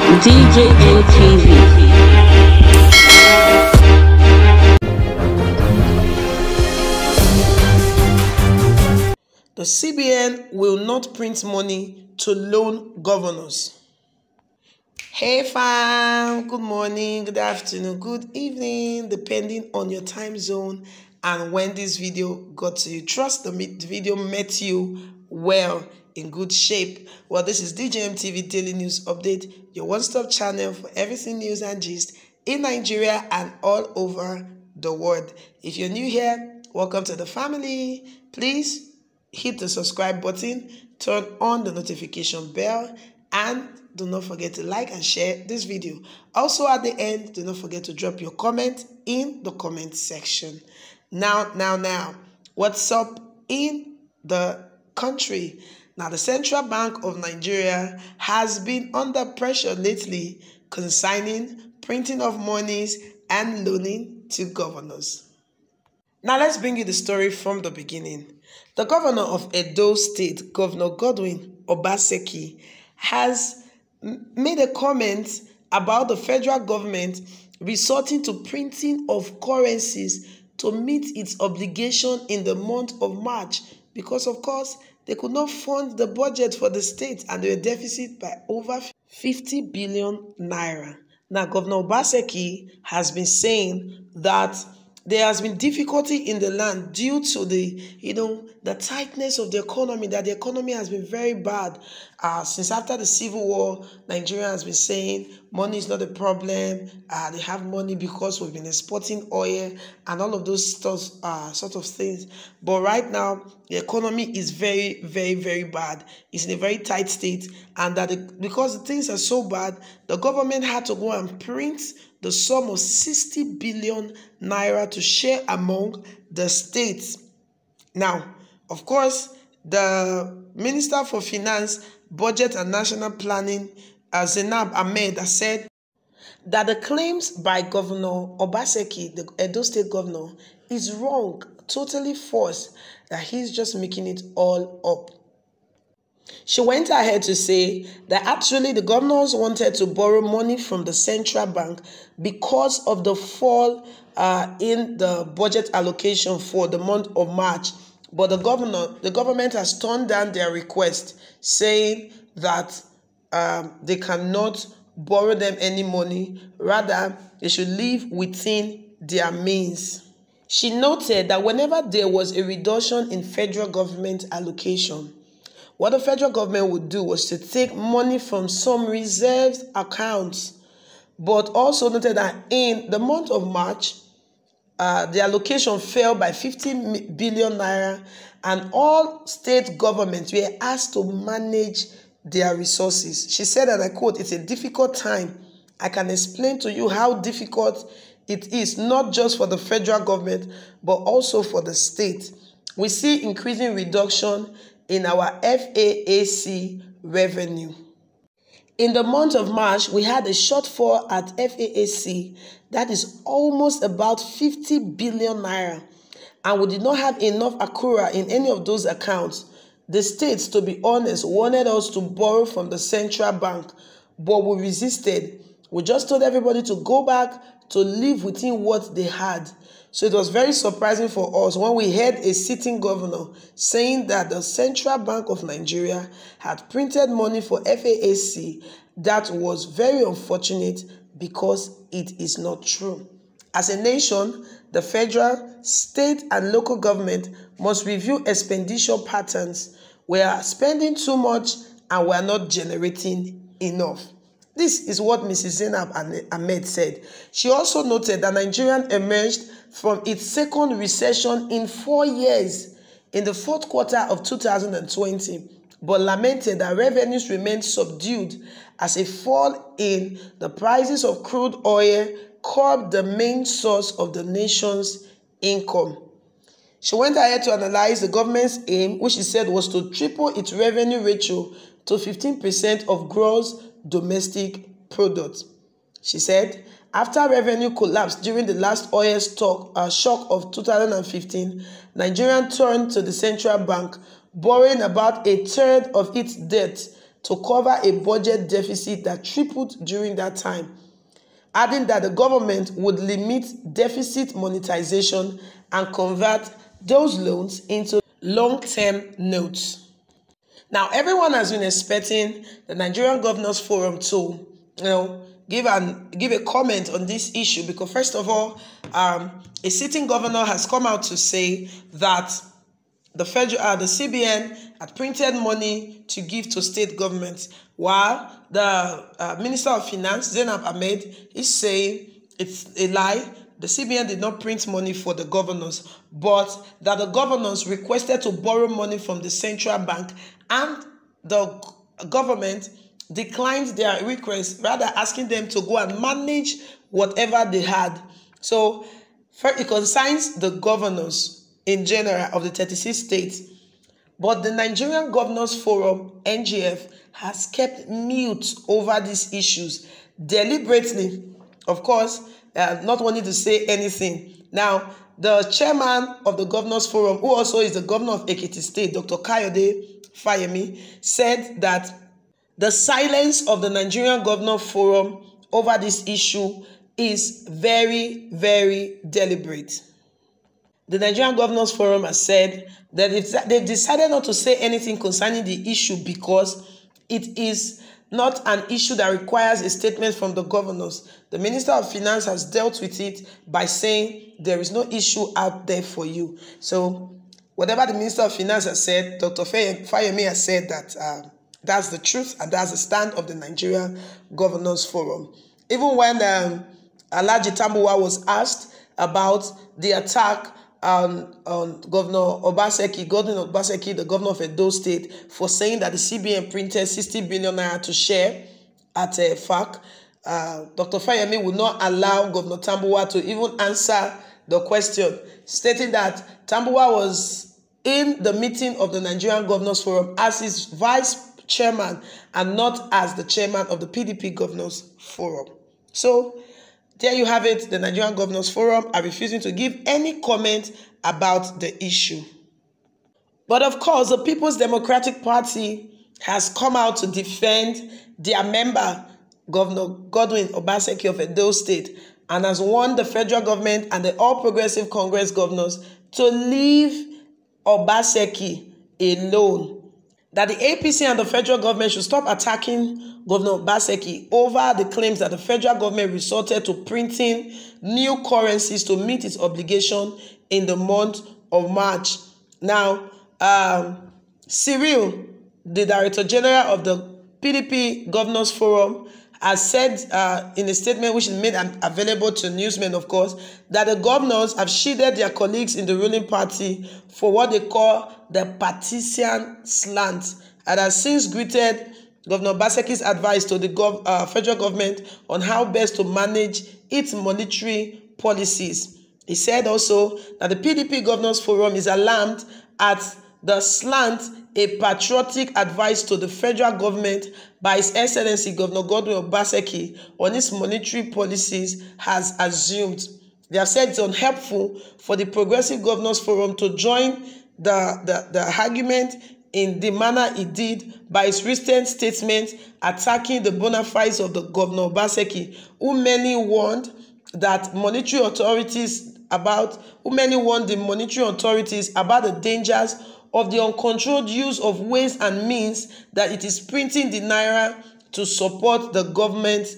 DJM TV. The CBN will not print money to loan governors. Hey fam, good morning, good afternoon, good evening, depending on your time zone and when this video got to you. Trust the video met you well, in good shape. Well, this is DJM TV Daily News Update, your one-stop channel for everything news and gist in Nigeria and all over the world. If you're new here, welcome to the family. Please hit the subscribe button, turn on the notification bell, and do not forget to like and share this video. Also at the end, do not forget to drop your comment in the comment section. Now, what's up in the country? Now, the Central Bank of Nigeria has been under pressure lately concerning printing of monies and loaning to governors. Now, let's bring you the story from the beginning. The governor of Edo State, Governor Godwin Obaseki, has made a comment about the federal government resorting to printing of currencies to meet its obligation in the month of March because, of course, they could not fund the budget for the state and they were deficit by over 50 billion naira. Now, Governor Obaseki has been saying that there has been difficulty in the land due to the tightness of the economy, that the economy has been very bad. Since after the Civil War, Nigeria has been saying money is not a problem. They have money because we've been exporting oil and all of those sort of things. But right now, the economy is very, very, very bad. It's in a very tight state. And because the things are so bad, the government had to go and print the sum of 60 billion naira to share among the states. Now, of course, the Minister for Finance, Budget and National Planning, Zainab Ahmed, has said that the claims by Governor Obaseki, the Edo State governor, is wrong, totally false, that he's just making it all up. She went ahead to say that actually the governors wanted to borrow money from the central bank because of the fall in the budget allocation for the month of March. But the government has turned down their request, saying that they cannot borrow them any money. Rather, they should live within their means. She noted that whenever there was a reduction in federal government allocation, what the federal government would do was to take money from some reserved accounts, but also noted that in the month of March, the allocation fell by 50 billion naira, and all state governments were asked to manage their resources. She said, and I quote, "It's a difficult time. I can explain to you how difficult it is, not just for the federal government, but also for the state. We see increasing reduction in our FAAC revenue. In the month of March, we had a shortfall at FAAC that is almost about 50 billion naira, and we did not have enough accrual in any of those accounts. The states, to be honest, wanted us to borrow from the central bank, but we resisted. We just told everybody to go back to live within what they had." So it was very surprising for us when we heard a sitting governor saying that the Central Bank of Nigeria had printed money for FAAC. That was very unfortunate because it is not true. As a nation, the federal, state, and local government must review expenditure patterns. We are spending too much and we are not generating enough. This is what Mrs. Zainab Ahmed said. She also noted that Nigeria emerged from its second recession in 4 years in the fourth quarter of 2020, but lamented that revenues remained subdued as a fall in the prices of crude oil curbed the main source of the nation's income. She went ahead to analyze the government's aim, which she said was to triple its revenue ratio to 15% of gross domestic product. She said, after revenue collapsed during the last oil shock of 2015, Nigeria turned to the central bank, borrowing about a third of its debt to cover a budget deficit that tripled during that time, adding that the government would limit deficit monetization and convert those loans into long-term notes. Now, everyone has been expecting the Nigerian Governors Forum to, give a comment on this issue, because first of all, a sitting governor has come out to say that the CBN had printed money to give to state governments, while the Minister of Finance, Zainab Ahmed, is saying it's a lie. The CBN did not print money for the governors, but that the governors requested to borrow money from the central bank, and the government declined their request, rather asking them to go and manage whatever they had. So it concerns the governors in general of the 36 states. But the Nigerian Governors Forum, NGF, has kept mute over these issues deliberately, of course, not wanting to say anything. Now, the chairman of the Governors Forum, who also is the governor of Ekiti State, Dr. Kayode Fayemi, said that the silence of the Nigerian Governors Forum over this issue is very, very deliberate. The Nigerian Governors Forum has said that they've decided not to say anything concerning the issue because it is not an issue that requires a statement from the governors. The Minister of Finance has dealt with it by saying there is no issue out there for you. So whatever the Minister of Finance has said, Dr. Fayemi has said that that's the truth and that's the stand of the Nigerian Governors Forum. Even when Alhaji Tambuwa was asked about the attack on Governor Obaseki, Godwin Obaseki, the governor of Edo State, for saying that the CBN printed 60 billion naira to share at FAC, Dr. Fayemi would not allow Governor Tambuwa to even answer the question, stating that Tambuwa was in the meeting of the Nigerian Governors Forum as his vice chairman and not as the chairman of the PDP Governors Forum. So there you have it. The Nigerian Governors Forum are refusing to give any comment about the issue. But of course, the People's Democratic Party has come out to defend their member, Governor Godwin Obaseki of Edo State, and has warned the federal government and the All Progressive Congress governors to leave Obaseki alone. That the APC and the federal government should stop attacking Governor Obaseki over the claims that the federal government resorted to printing new currencies to meet its obligation in the month of March. Now, Cyril, the Director General of the PDP Governors Forum, has said in a statement which is made available to newsmen, of course, that the governors have shielded their colleagues in the ruling party for what they call the partisan slant, and has since greeted Governor Obaseki's advice to the federal government on how best to manage its monetary policies. He said also that the PDP Governors Forum is alarmed at the slant a patriotic advice to the federal government by His Excellency Governor Godwin Obaseki on its monetary policies has assumed. They have said it's unhelpful for the Progressive Governors Forum to join the argument in the manner it did by its recent statement attacking the bona fides of the Governor Obaseki, who many warned the monetary authorities about the dangers of the uncontrolled use of ways and means that it is printing the naira to support the government's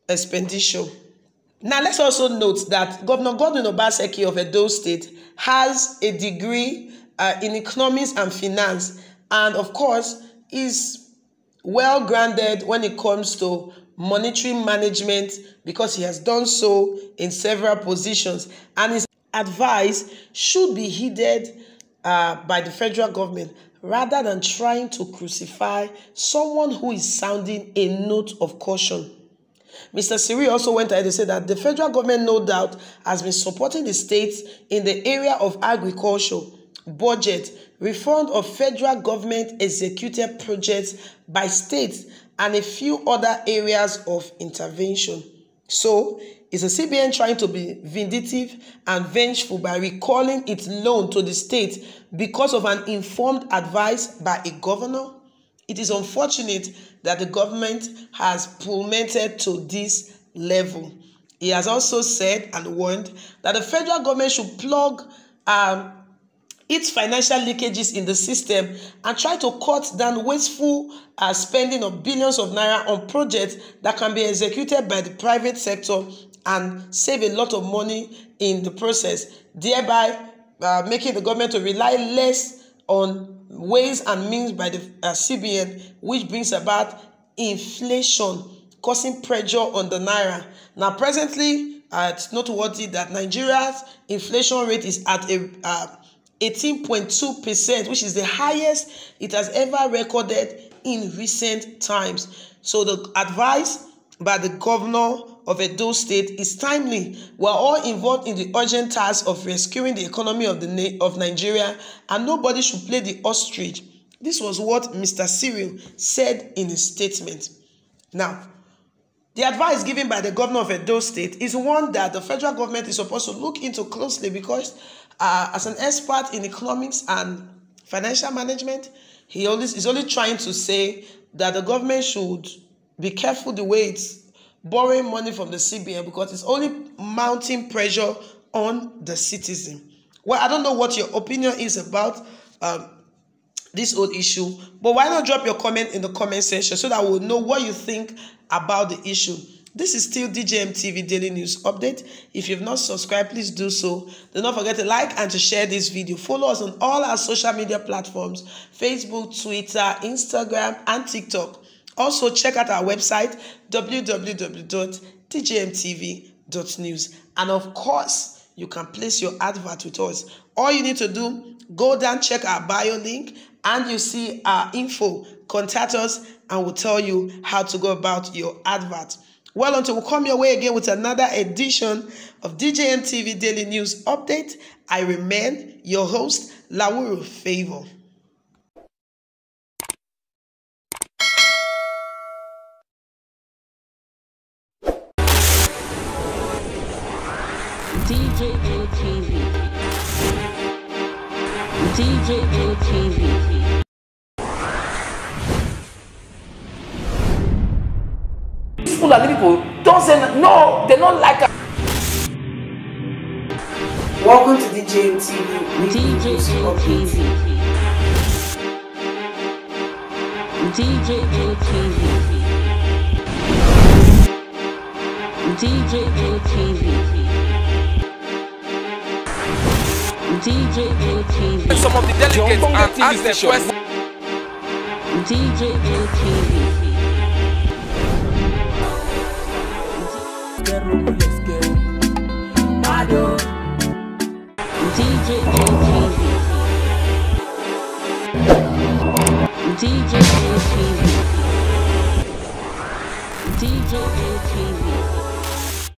expenditure. Now, let's also note that Governor Godwin Obaseki of Edo State has a degree in economics and finance, and of course is well grounded when it comes to monetary management, because he has done so in several positions, and his advice should be heeded by the federal government rather than trying to crucify someone who is sounding a note of caution. Mr. Siri also went ahead to say that the federal government, no doubt, has been supporting the states in the area of agriculture, budget, reform of federal government executed projects by states, and a few other areas of intervention. So, is the CBN trying to be vindictive and vengeful by recalling its loan to the state because of an informed advice by a governor? It is unfortunate that the government has plummeted to this level. He has also said and warned that the federal government should plug its financial leakages in the system and try to cut down wasteful spending of billions of naira on projects that can be executed by the private sector and save a lot of money in the process, thereby making the government to rely less on ways and means by the CBN, which brings about inflation, causing pressure on the naira. Now, presently, it's noteworthy that Nigeria's inflation rate is at 18.2%, which is the highest it has ever recorded in recent times. So the advice by the governor of Edo State is timely. We are all involved in the urgent task of rescuing the economy of Nigeria, and nobody should play the ostrich. This was what Mr. Cyril said in his statement. Now, the advice given by the governor of Edo State is one that the federal government is supposed to look into closely, because as an expert in economics and financial management, he is only trying to say that the government should be careful the way it's borrowing money from the CBN, because it's only mounting pressure on the citizen. Well, I don't know what your opinion is about this whole issue, but why not drop your comment in the comment section so that we'll know what you think about the issue. This is still DJM TV Daily News Update. If you've not subscribed, please do so. Do not forget to like and to share this video. Follow us on all our social media platforms: Facebook, Twitter, Instagram, and TikTok. Also, check out our website, www.djmtv.news. And of course, you can place your advert with us. All you need to do, go down, check our bio link, and you see our info. Contact us, and we'll tell you how to go about your advert. Well, until we come your way again with another edition of DJM TV Daily News Update, I remain your host, Lawuru Favor. DJM TV. DJM TV. People and people don't say no, they don't like it. Welcome to DJM TV. DJM TV. DJM TV. DJM TV. DJM TV. Some of the delegates and ask them questions. DJM TV. DJM TV. DJM TV. DJM TV.